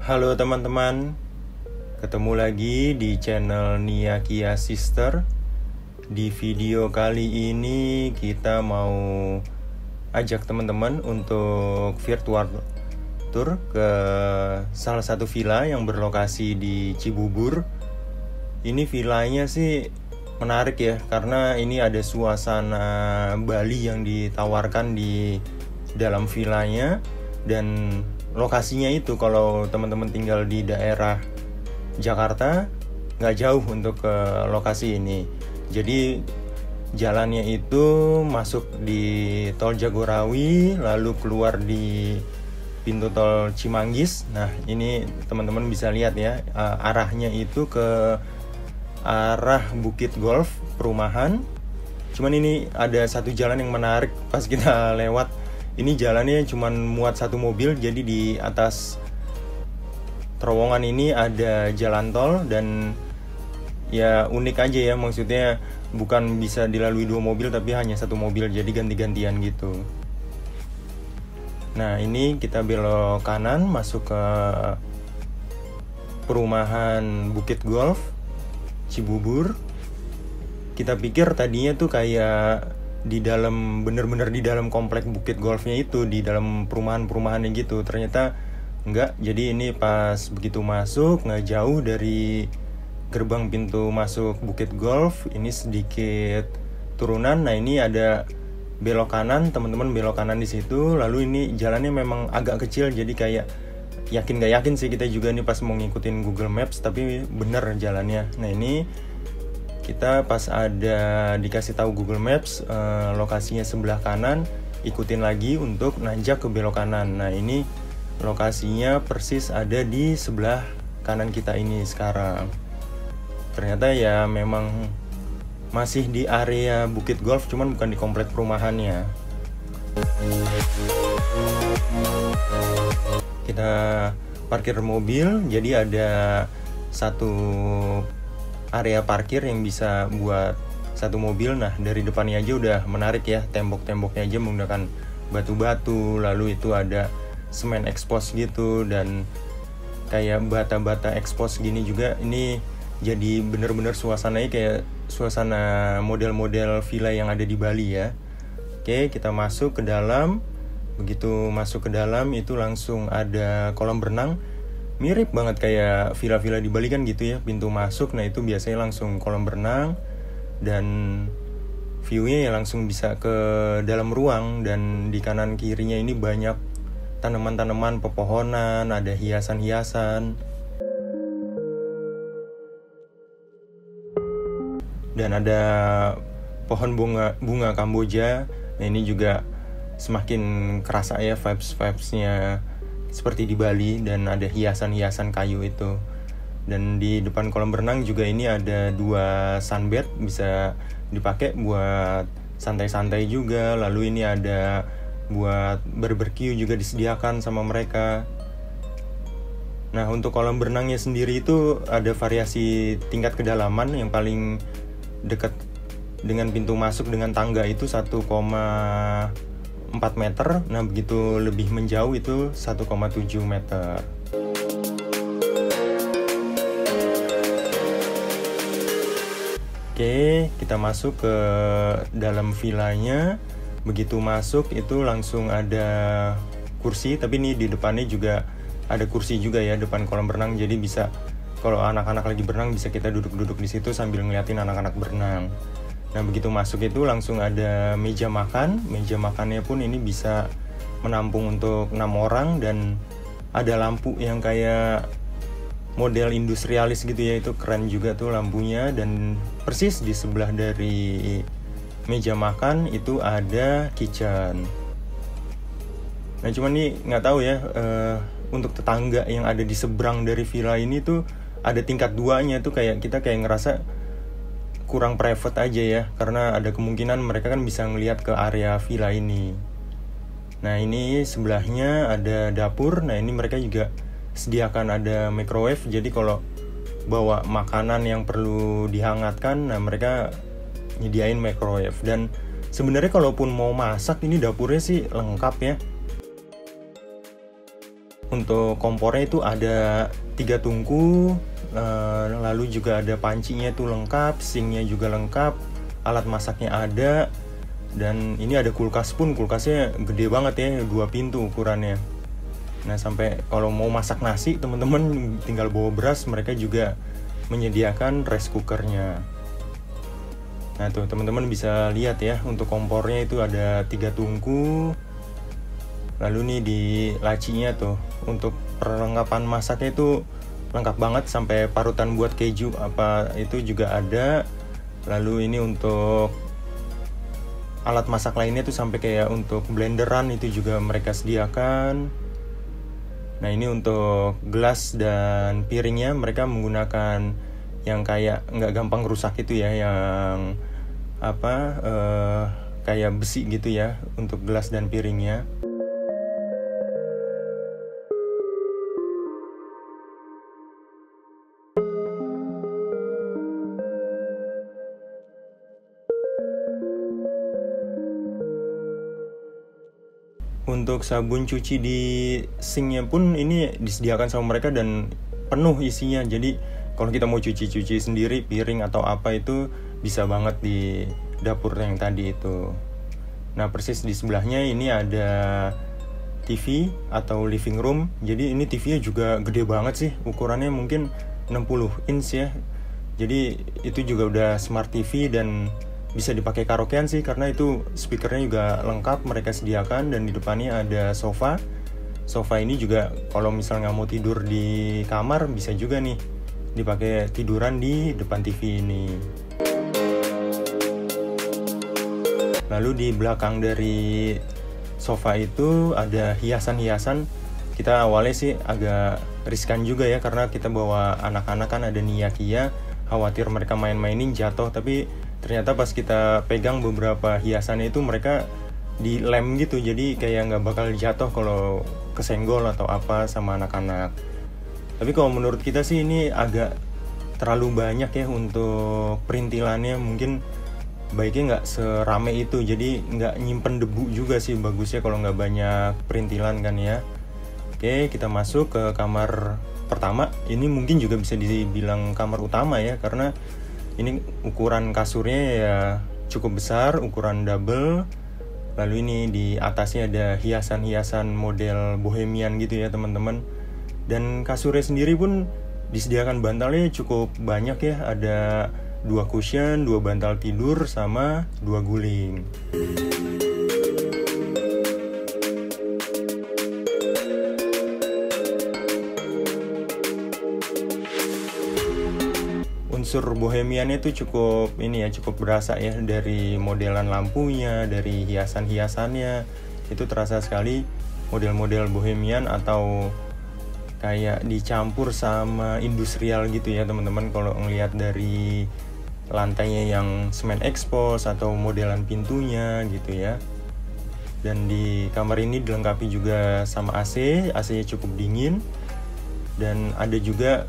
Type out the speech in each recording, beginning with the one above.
Halo teman-teman, ketemu lagi di channel Nia Kia Sister. Di video kali ini kita mau ajak teman-teman untuk virtual tour ke salah satu villa yang berlokasi di Cibubur. Ini villanya sih menarik ya, karena ini ada suasana Bali yang ditawarkan di dalam villanya. Dan lokasinya itu kalau teman-teman tinggal di daerah Jakarta nggak jauh untuk ke lokasi ini. Jadi jalannya itu masuk di tol Jagorawi, lalu keluar di pintu tol Cimanggis. Nah ini teman-teman bisa lihat ya, arahnya itu ke arah Bukit Golf perumahan. Cuman ini ada satu jalan yang menarik pas kita lewat. Ini jalannya cuma muat satu mobil, jadi di atas terowongan ini ada jalan tol dan ya unik aja ya, maksudnya bukan bisa dilalui dua mobil tapi hanya satu mobil, jadi ganti-gantian gitu. Nah ini kita belok kanan masuk ke perumahan Bukit Golf Cibubur. Kita pikir tadinya tuh kayak di dalam, bener-bener di dalam komplek Bukit Golfnya itu, di dalam perumahan-perumahannya gitu. Ternyata enggak, jadi ini pas begitu masuk, nggak jauh dari gerbang pintu masuk Bukit Golf, ini sedikit turunan. Nah ini ada belok kanan, teman-teman belok kanan di situ. Lalu ini jalannya memang agak kecil, jadi kayak yakin gak yakin sih kita juga nih pas mau ngikutin Google Maps, tapi bener jalannya. Nah ini kita pas ada dikasih tahu Google Maps lokasinya sebelah kanan, ikutin lagi untuk nanjak ke belok kanan. Nah ini lokasinya persis ada di sebelah kanan kita ini sekarang. Ternyata ya memang masih di area Bukit Golf, cuman bukan di komplek perumahannya. Kita parkir mobil, jadi ada satu area parkir yang bisa buat satu mobil. Nah dari depannya aja udah menarik ya, tembok-temboknya aja menggunakan batu-batu, lalu itu ada semen expose gitu dan kayak bata-bata expose gini juga. Ini jadi bener-bener suasananya kayak suasana model-model villa yang ada di Bali ya. Oke, kita masuk ke dalam. Begitu masuk ke dalam itu langsung ada kolam renang. Mirip banget kayak villa-villa di Bali kan gitu ya, pintu masuk. Nah itu biasanya langsung kolam renang dan view-nya ya langsung bisa ke dalam ruang. Dan di kanan kirinya ini banyak tanaman-tanaman, pepohonan, ada hiasan-hiasan. Dan ada pohon bunga Kamboja. Nah ini juga semakin kerasa ya vibes-nya seperti di Bali, dan ada hiasan-hiasan kayu itu. Dan di depan kolam renang juga ini ada 2 sunbed, bisa dipakai buat santai-santai juga. Lalu ini ada buat barbecue juga disediakan sama mereka. Nah untuk kolam renangnya sendiri itu ada variasi tingkat kedalaman. Yang paling dekat dengan pintu masuk dengan tangga itu 1,4 meter. Nah begitu lebih menjauh itu 1,7 meter. Oke, kita masuk ke dalam villanya. Begitu masuk itu langsung ada kursi, tapi ini di depannya juga ada kursi juga ya, depan kolam renang. Jadi bisa kalau anak-anak lagi berenang bisa kita duduk-duduk di situ sambil ngeliatin anak-anak berenang. Nah begitu masuk itu langsung ada meja makan. Meja makannya pun ini bisa menampung untuk 6 orang dan ada lampu yang kayak model industrialis gitu ya, itu keren juga tuh lampunya. Dan persis di sebelah dari meja makan itu ada kitchen. Nah cuman nih nggak tahu ya, untuk tetangga yang ada di seberang dari villa ini tuh ada tingkat 2-nya tuh, kayak kita kayak ngerasa kurang private aja ya, karena ada kemungkinan mereka kan bisa ngelihat ke area villa ini. Nah ini sebelahnya ada dapur. Nah ini mereka juga sediakan ada microwave, jadi kalau bawa makanan yang perlu dihangatkan, nah mereka nyediain microwave. Dan sebenarnya kalaupun mau masak, ini dapurnya sih lengkap ya. Untuk kompornya itu ada 3 tungku, lalu juga ada pancinya itu lengkap, sinknya juga lengkap, alat masaknya ada, dan ini ada kulkas pun. Kulkasnya gede banget ya, 2 pintu ukurannya. Nah, sampai kalau mau masak nasi teman-teman tinggal bawa beras, mereka juga menyediakan rice cookernya. Nah tuh teman-teman bisa lihat ya, untuk kompornya itu ada 3 tungku. Lalu nih di lacinya tuh untuk perlengkapan masaknya itu lengkap banget, sampai parutan buat keju apa itu juga ada. Lalu ini untuk alat masak lainnya tuh sampai kayak untuk blenderan itu juga mereka sediakan. Nah ini untuk gelas dan piringnya mereka menggunakan yang kayak nggak gampang rusak itu ya, yang kayak besi gitu ya untuk gelas dan piringnya. Untuk sabun cuci di sinknya pun ini disediakan sama mereka dan penuh isinya. Jadi kalau kita mau cuci sendiri piring atau apa itu bisa banget di dapur yang tadi itu. Nah persis di sebelahnya ini ada TV atau living room. Jadi ini TV-nya juga gede banget sih, ukurannya mungkin 60 inch ya. Jadi itu juga udah smart TV dan bisa dipakai karaokean sih, karena itu speakernya juga lengkap mereka sediakan. Dan di depannya ada sofa. Sofa ini juga kalau misalnya nggak mau tidur di kamar bisa juga nih dipakai tiduran di depan TV ini. Lalu di belakang dari sofa itu ada hiasan-hiasan. Kita awalnya sih agak riskan juga ya, karena kita bawa anak-anak kan, ada Nia Kia, khawatir mereka main-mainin jatuh. Tapi ternyata pas kita pegang beberapa hiasan itu mereka dilem gitu, jadi kayak nggak bakal jatuh kalau kesenggol atau apa sama anak-anak. Tapi kalau menurut kita sih ini agak terlalu banyak ya untuk perintilannya. Mungkin baiknya nggak serame itu, jadi nggak nyimpen debu juga sih, bagusnya kalau nggak banyak perintilan kan ya. Oke, kita masuk ke kamar pertama. Ini mungkin juga bisa dibilang kamar utama ya, karena ini ukuran kasurnya ya cukup besar, ukuran double. Lalu ini di atasnya ada hiasan-hiasan model bohemian gitu ya teman-teman. Dan kasurnya sendiri pun disediakan bantalnya cukup banyak ya. Ada 2 cushion, 2 bantal tidur, sama 2 guling. Unsur bohemiannya itu cukup cukup berasa ya, dari modelan lampunya, dari hiasan-hiasannya. Itu terasa sekali model-model bohemian atau kayak dicampur sama industrial gitu ya teman-teman, kalau ngelihat dari lantainya yang semen expose atau modelan pintunya gitu ya. Dan di kamar ini dilengkapi juga sama AC-nya cukup dingin. Dan ada juga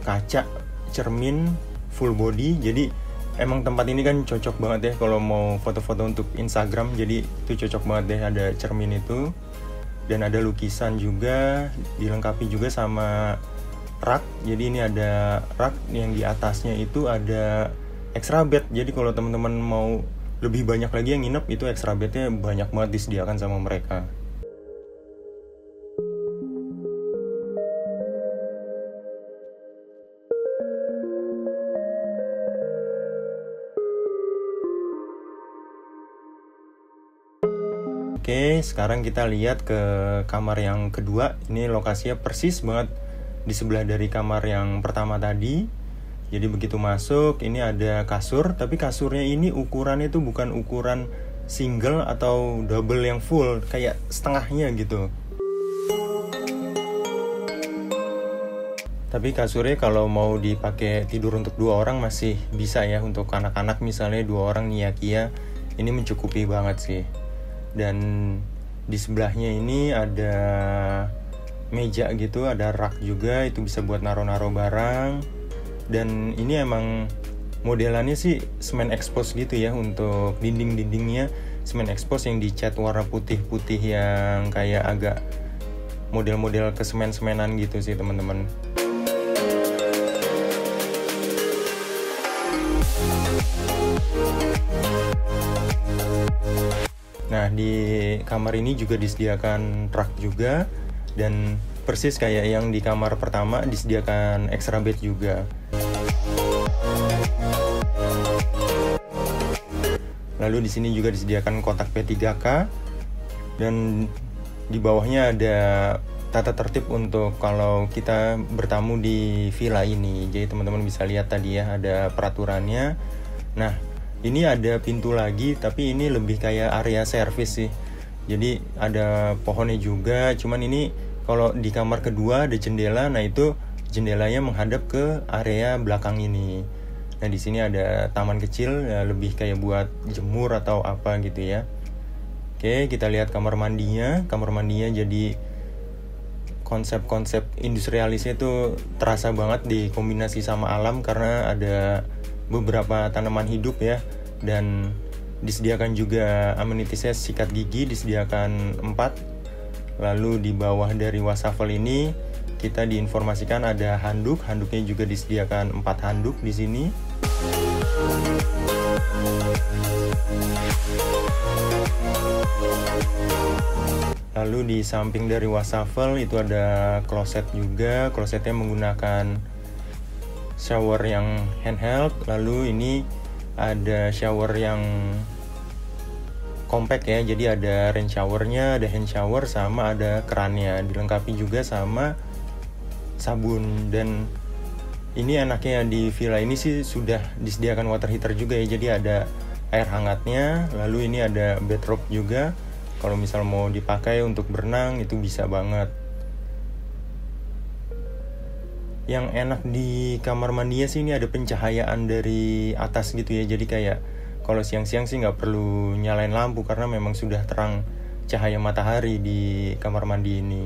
kaca cermin full body. Jadi emang tempat ini kan cocok banget ya kalau mau foto-foto untuk Instagram. Jadi itu cocok banget deh ada cermin itu. Dan ada lukisan juga, dilengkapi juga sama rak. Jadi ini ada rak yang di atasnya itu ada extra bed. Jadi kalau teman-teman mau lebih banyak lagi yang nginep, itu extra bednya banyak banget disediakan sama mereka. Oke, sekarang kita lihat ke kamar yang kedua. Ini lokasinya persis banget di sebelah dari kamar yang pertama tadi. Jadi begitu masuk, ini ada kasur. Tapi kasurnya ini ukurannya itu bukan ukuran single atau double yang full, kayak setengahnya gitu. Tapi kasurnya kalau mau dipakai tidur untuk 2 orang masih bisa ya. Untuk anak-anak misalnya 2 orang Nia Kia, ini mencukupi banget sih. Dan di sebelahnya ini ada meja gitu, ada rak juga, itu bisa buat naro-naro barang. Dan ini emang modelannya sih semen expose gitu ya, untuk dinding-dindingnya semen expose yang dicat warna putih-putih yang kayak agak model-model kesemen-semenan gitu sih teman-teman. Nah, di kamar ini juga disediakan rak juga, dan persis kayak yang di kamar pertama disediakan extra bed juga. Lalu di sini juga disediakan kotak P3K, dan di bawahnya ada tata tertib untuk kalau kita bertamu di villa ini. Jadi teman-teman bisa lihat tadi ya, ada peraturannya. Nah, ini ada pintu lagi, tapi ini lebih kayak area servis sih. Jadi ada pohonnya juga, cuman ini kalau di kamar kedua ada jendela. Nah, itu jendelanya menghadap ke area belakang ini. Nah, di sini ada taman kecil, ya, lebih kayak buat jemur atau apa gitu ya. Oke, kita lihat kamar mandinya. Kamar mandinya jadi konsep-konsep industrialisnya itu terasa banget dikombinasi sama alam, karena ada beberapa tanaman hidup ya, dan disediakan juga amenitiesnya sikat gigi, disediakan 4. Lalu di bawah dari wastafel ini kita diinformasikan ada handuknya juga disediakan 4 handuk di sini. Lalu di samping dari wastafel itu ada kloset juga. Klosetnya menggunakan shower yang handheld. Lalu ini ada shower yang compact ya, jadi ada rain showernya, ada hand shower, sama ada kerannya. Dilengkapi juga sama sabun. Dan ini enaknya di villa ini sih sudah disediakan water heater juga ya, jadi ada air hangatnya. Lalu ini ada bathrobe juga, kalau misal mau dipakai untuk berenang itu bisa banget. Yang enak di kamar mandinya sih ini ada pencahayaan dari atas gitu ya, jadi kayak kalau siang-siang sih nggak perlu nyalain lampu karena memang sudah terang cahaya matahari di kamar mandi ini.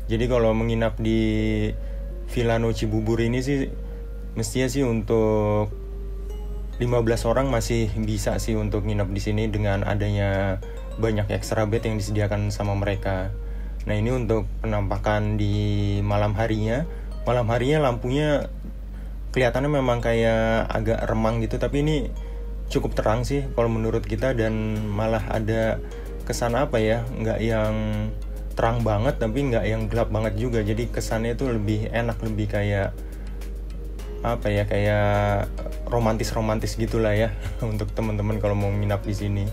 Jadi kalau menginap di Villa No Cibubur ini sih mestinya sih untuk 15 orang masih bisa sih untuk nginap di sini dengan adanya banyak extra bed yang disediakan sama mereka. Nah, ini untuk penampakan di malam harinya. Malam harinya lampunya kelihatannya memang kayak agak remang gitu, tapi ini cukup terang sih kalau menurut kita, dan malah ada kesan apa ya, nggak yang terang banget tapi nggak yang gelap banget juga. Jadi kesannya itu lebih enak, lebih kayak apa ya, kayak romantis gitulah ya untuk teman-teman kalau mau nginap di sini.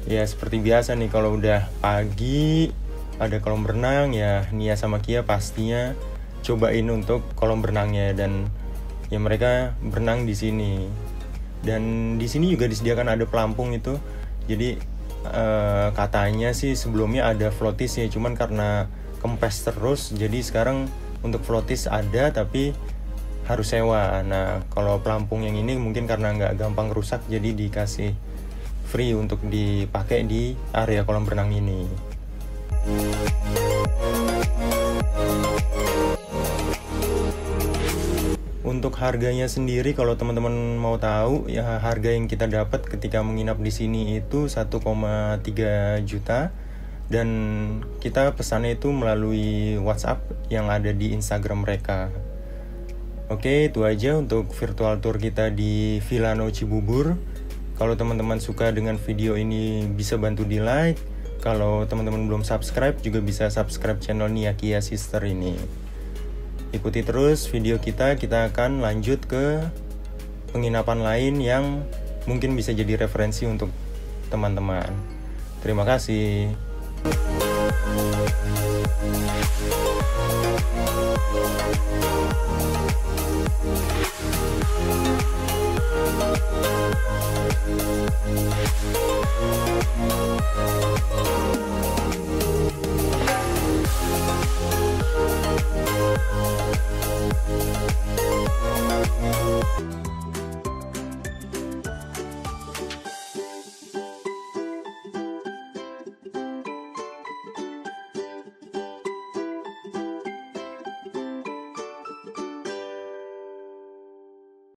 Ya seperti biasa nih, kalau udah pagi ada kolam renang ya, Nia sama Kia pastinya cobain untuk kolam renangnya, dan ya mereka berenang di sini. Dan di sini juga disediakan ada pelampung itu. Jadi katanya sih sebelumnya ada floaties ya, cuman karena kempes terus jadi sekarang untuk floaties ada tapi harus sewa. Nah, kalau pelampung yang ini mungkin karena nggak gampang rusak jadi dikasih free untuk dipakai di area kolam renang ini. Untuk harganya sendiri, kalau teman-teman mau tahu ya, harga yang kita dapat ketika menginap di sini itu 1,3 juta, dan kita pesannya itu melalui WhatsApp yang ada di Instagram mereka. Oke, itu aja untuk virtual tour kita di Villa No Cibubur. Kalau teman-teman suka dengan video ini bisa bantu di like. Kalau teman-teman belum subscribe juga bisa subscribe channel Nia Kia Sister ini. Ikuti terus video kita akan lanjut ke penginapan lain yang mungkin bisa jadi referensi untuk teman-teman. Terima kasih.